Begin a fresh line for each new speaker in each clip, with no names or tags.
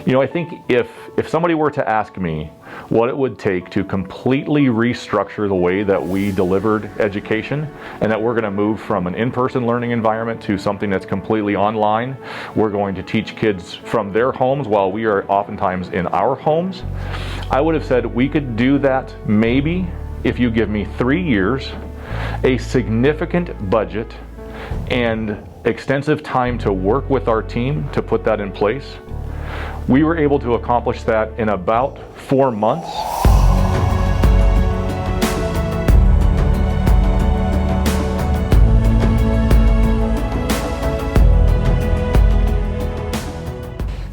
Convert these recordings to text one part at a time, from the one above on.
I think if somebody were to ask me what it would take to completely restructure the way that we delivered education, and that we're going to move from an in-person learning environment to something that's completely online, we're going to teach kids from their homes while we are oftentimes in our homes, I would have said we could do that maybe if you give me 3 years, a significant budget, and extensive time to work with our team to put that in place. We were able to accomplish that in about 4 months.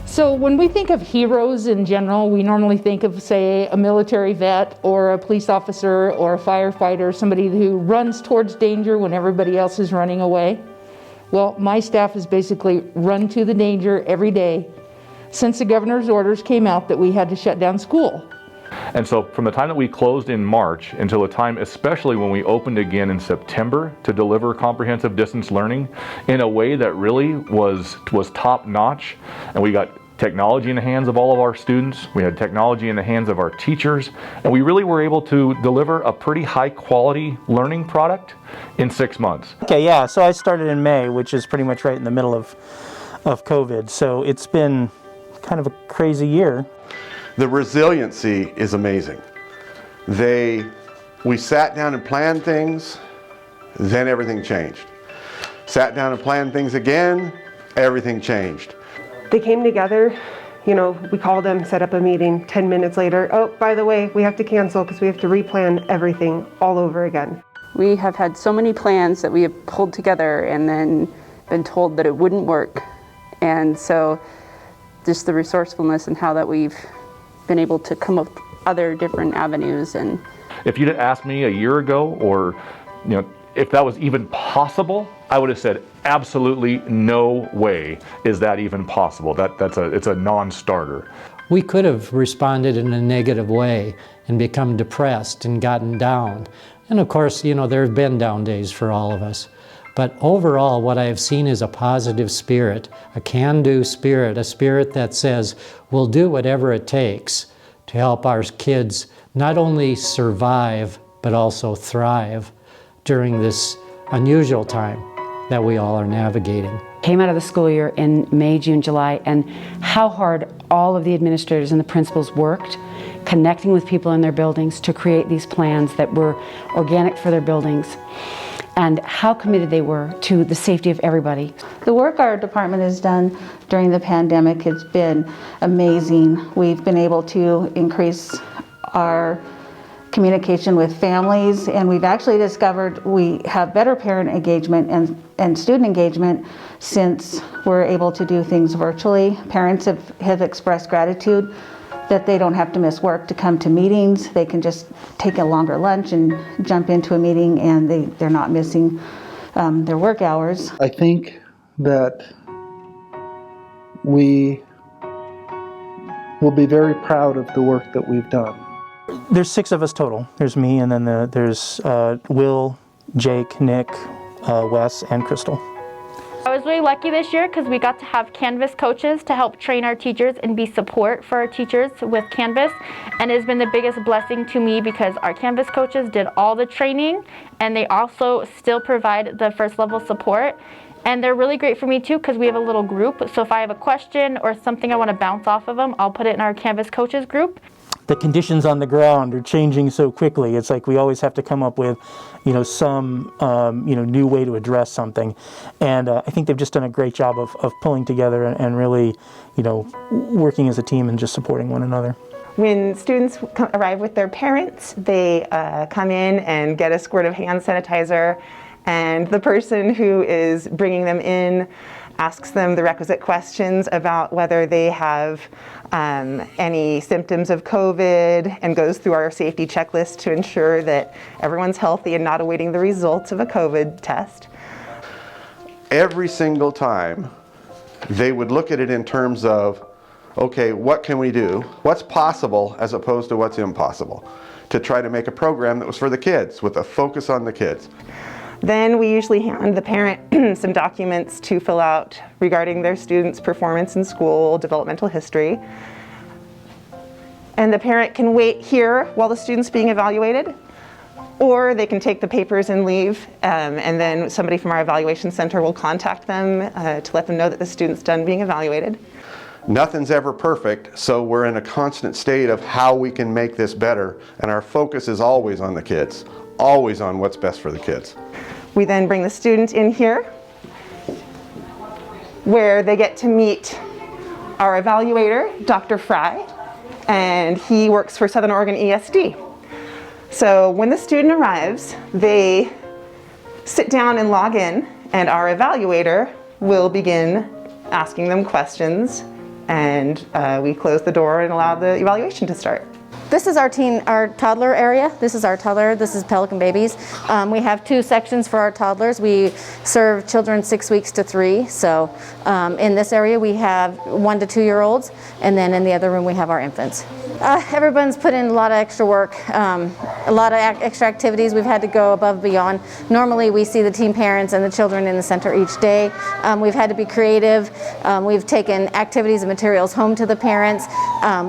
So when we think of heroes in general, we normally think of, say, a military vet or a police officer or a firefighter, somebody who runs towards danger when everybody else is running away. Well, my staff has basically run to the danger every day since the governor's orders came out that we had to shut down school.
And so from the time that we closed in March until the time, especially when we opened again in September to deliver comprehensive distance learning in a way that really was top notch, and we got technology in the hands of all of our students, we had technology in the hands of our teachers, and we really were able to deliver a pretty high quality learning product in 6 months.
Okay, yeah, so I started in May, which is pretty much right in the middle of COVID, so it's been kind of a crazy year.
The resiliency is amazing. We sat down and planned things, then everything changed. Sat down and planned things again, everything changed.
They came together, we called them, set up a meeting. 10 minutes later, oh, by the way, we have to cancel because we have to replan everything all over again.
We have had so many plans that we have pulled together and then been told that it wouldn't work. And so just the resourcefulness and how that we've been able to come up with other different avenues. And
if you'd have asked me a year ago, or if that was even possible, I would have said absolutely no way is that even possible. It's a non-starter.
We could have responded in a negative way and become depressed and gotten down. And of course, there have been down days for all of us. But overall, what I have seen is a positive spirit, a can-do spirit, a spirit that says we'll do whatever it takes to help our kids not only survive, but also thrive during this unusual time that we all are navigating.
Came out of the school year in May, June, July, and how hard all of the administrators and the principals worked, connecting with people in their buildings to create these plans that were organic for their buildings, and how committed they were to the safety of everybody.
The work our department has done during the pandemic has been amazing. We've been able to increase our communication with families, and we've actually discovered we have better parent engagement and student engagement since we're able to do things virtually. Parents have expressed gratitude that they don't have to miss work to come to meetings. They can just take a longer lunch and jump into a meeting, and they're not missing their work hours.
I think that we will be very proud of the work that we've done.
There's 6 of us total. There's me, and then there's Will, Jake, Nick, Wes, and Crystal.
I was really lucky this year because we got to have Canvas coaches to help train our teachers and be support for our teachers with Canvas, and it has been the biggest blessing to me because our Canvas coaches did all the training and they also still provide the first level support, and they're really great for me too because we have a little group, so if I have a question or something I want to bounce off of them, I'll put it in our Canvas coaches group.
The conditions on the ground are changing so quickly. It's like we always have to come up with, some, new way to address something. And I think they've just done a great job of pulling together and really, working as a team and just supporting one another.
When students arrive with their parents, they come in and get a squirt of hand sanitizer, and the person who is bringing them in asks them the requisite questions about whether they have any symptoms of COVID, and goes through our safety checklist to ensure that everyone's healthy and not awaiting the results of a COVID test.
Every single time, they would look at it in terms of, okay, what can we do? What's possible as opposed to what's impossible? To try to make a program that was for the kids, with a focus on the kids.
Then we usually hand the parent some documents to fill out regarding their student's performance in school, developmental history. And the parent can wait here while the student's being evaluated, or they can take the papers and leave, and then somebody from our evaluation center will contact them to let them know that the student's done being evaluated.
Nothing's ever perfect, so we're in a constant state of how we can make this better, and our focus is always on the kids, always on what's best for the kids.
We then bring the student in here, where they get to meet our evaluator, Dr. Fry, and he works for Southern Oregon ESD. So when the student arrives, they sit down and log in, and our evaluator will begin asking them questions, and we close the door and allow the evaluation to start.
This is our toddler area. This is our toddler. This is Pelican Babies. We have 2 sections for our toddlers. We serve children 6 weeks to 3. So in this area we have 1 to 2 year olds, and then in the other room we have our infants. Everyone's put in a lot of extra work, a lot of extra activities. We've had to go above and beyond. Normally we see the teen parents and the children in the center each day. We've had to be creative. We've taken activities and materials home to the parents.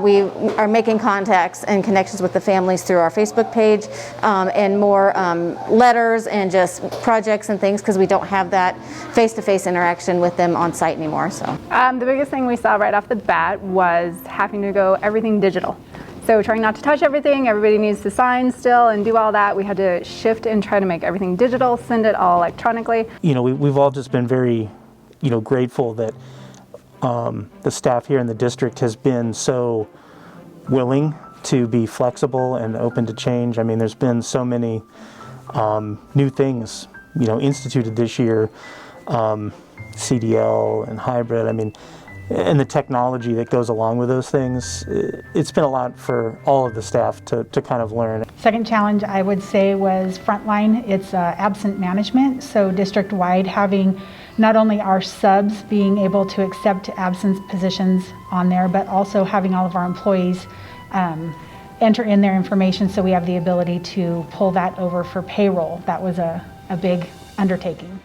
We are making contacts and connections with the families through our Facebook page, and more letters and just projects and things, because we don't have that face-to-face interaction with them on site anymore. So
the biggest thing we saw right off the bat was having to go everything digital. So trying not to touch everything, everybody needs to sign still and do all that. We had to shift and try to make everything digital, send it all electronically.
You know, we've all just been very, grateful that the staff here in the district has been so willing to be flexible and open to change. I mean, there's been so many new things, instituted this year, CDL and hybrid. I mean, and the technology that goes along with those things. It's been a lot for all of the staff to kind of learn.
Second challenge I would say was frontline. It's absent management. So district-wide, having not only our subs being able to accept absence positions on there, but also having all of our employees enter in their information so we have the ability to pull that over for payroll. That was a big undertaking.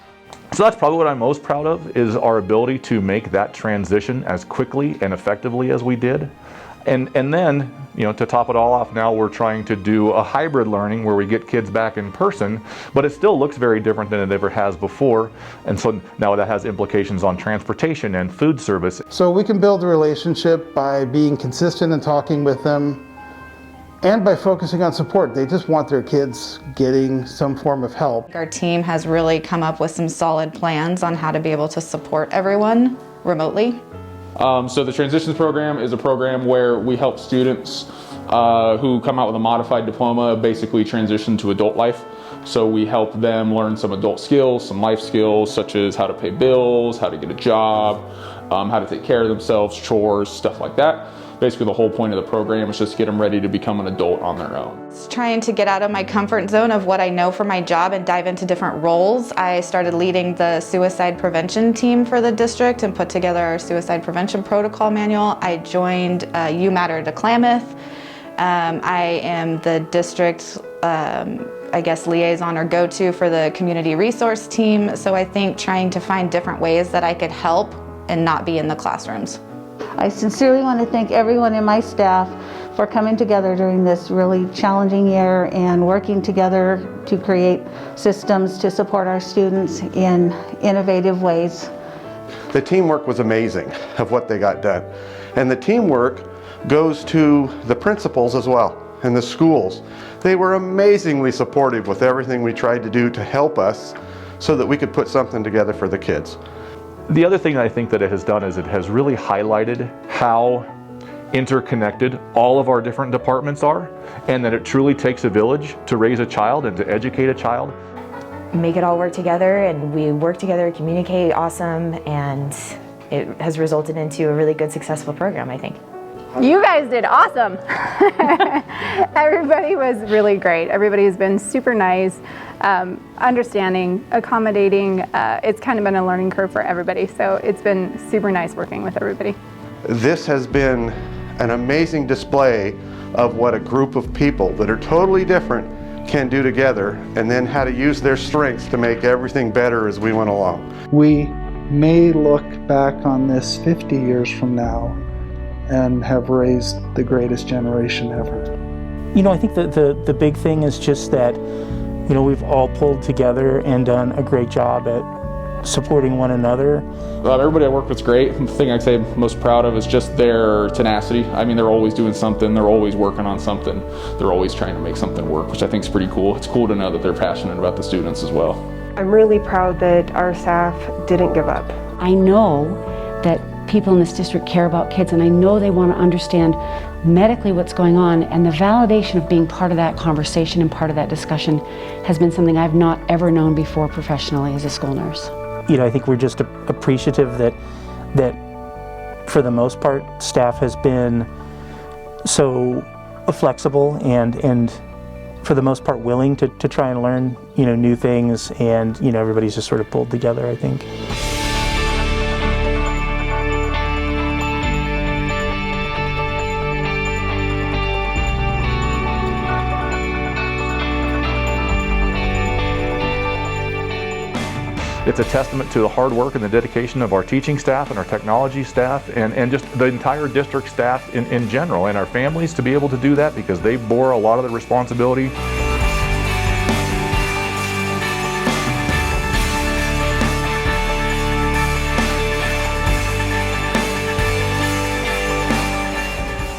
So that's probably what I'm most proud of, is our ability to make that transition as quickly and effectively as we did. And then, to top it all off, now we're trying to do a hybrid learning where we get kids back in person, but it still looks very different than it ever has before. And so now that has implications on transportation and food service.
So we can build a relationship by being consistent and talking with them, and by focusing on support. They just want their kids getting some form of help.
Our team has really come up with some solid plans on how to be able to support everyone remotely.
So the Transitions program is a program where we help students who come out with a modified diploma basically transition to adult life. So we help them learn some adult skills, some life skills, such as how to pay bills, how to get a job, how to take care of themselves, chores, stuff like that. Basically the whole point of the program is just to get them ready to become an adult on their own.
Trying to get out of my comfort zone of what I know for my job and dive into different roles. I started leading the suicide prevention team for the district and put together our suicide prevention protocol manual. I joined You Matter to Klamath. I am the district liaison or go-to for the community resource team. So I think trying to find different ways that I could help and not be in the classrooms.
I sincerely want to thank everyone in my staff for coming together during this really challenging year and working together to create systems to support our students in innovative ways.
The teamwork was amazing of what they got done. And the teamwork goes to the principals as well and the schools. They were amazingly supportive with everything we tried to do to help us so that we could put something together for the kids.
The other thing that I think that it has done is it has really highlighted how interconnected all of our different departments are, and that it truly takes a village to raise a child and to educate a child.
Make it all work together, and we work together, communicate awesome, and it has resulted into a really good, successful program, I think.
You guys did awesome. Everybody was really great. Everybody's been super nice, understanding, accommodating. It's kind of been a learning curve for everybody, so it's been super nice working with everybody.
This has been an amazing display of what a group of people that are totally different can do together, and then how to use their strengths to make everything better as we went along.
We may look back on this 50 years from now and have raised the greatest generation ever.
You know, I think the big thing is just that, you know, we've all pulled together and done a great job at supporting one another.
Everybody I work with is great. The thing I'd say I'm most proud of is just their tenacity. I mean, they're always doing something, they're always working on something, they're always trying to make something work, which I think is pretty cool. It's cool to know that they're passionate about the students as well.
I'm really proud that our staff didn't give up.
I know that people in this district care about kids, and I know they want to understand medically what's going on, and the validation of being part of that conversation and part of that discussion has been something I've not ever known before professionally as a school nurse.
You know, I think we're just appreciative that for the most part, staff has been so flexible and for the most part willing to try and learn, you know, new things, and, you know, everybody's just sort of pulled together, I think.
It's a testament to the hard work and the dedication of our teaching staff and our technology staff and just the entire district staff in general, and our families to be able to do that, because they bore a lot of the responsibility.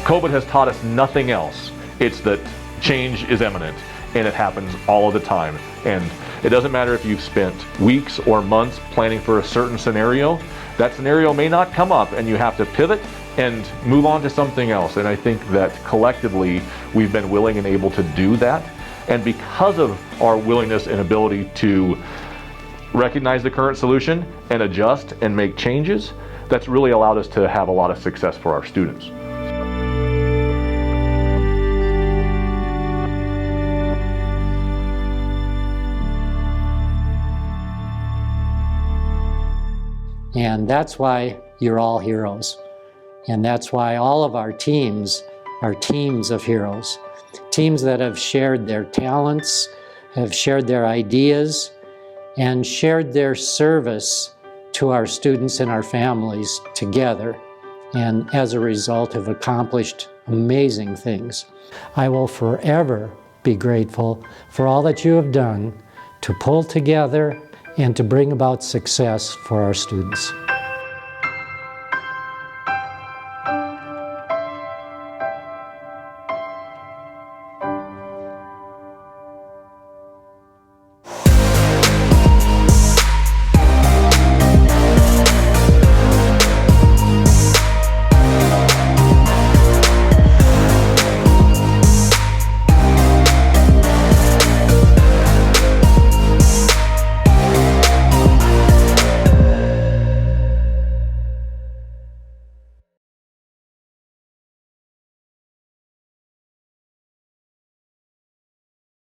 COVID has taught us nothing else. It's that change is imminent, and it happens all of the time. And it doesn't matter if you've spent weeks or months planning for a certain scenario. That scenario may not come up, and you have to pivot and move on to something else. And I think that collectively we've been willing and able to do that. And because of our willingness and ability to recognize the current solution and adjust and make changes, that's really allowed us to have a lot of success for our students.
And that's why you're all heroes. And that's why all of our teams are teams of heroes. Teams that have shared their talents, have shared their ideas, and shared their service to our students and our families together. And as a result have accomplished amazing things. I will forever be grateful for all that you have done to pull together and to bring about success for our students.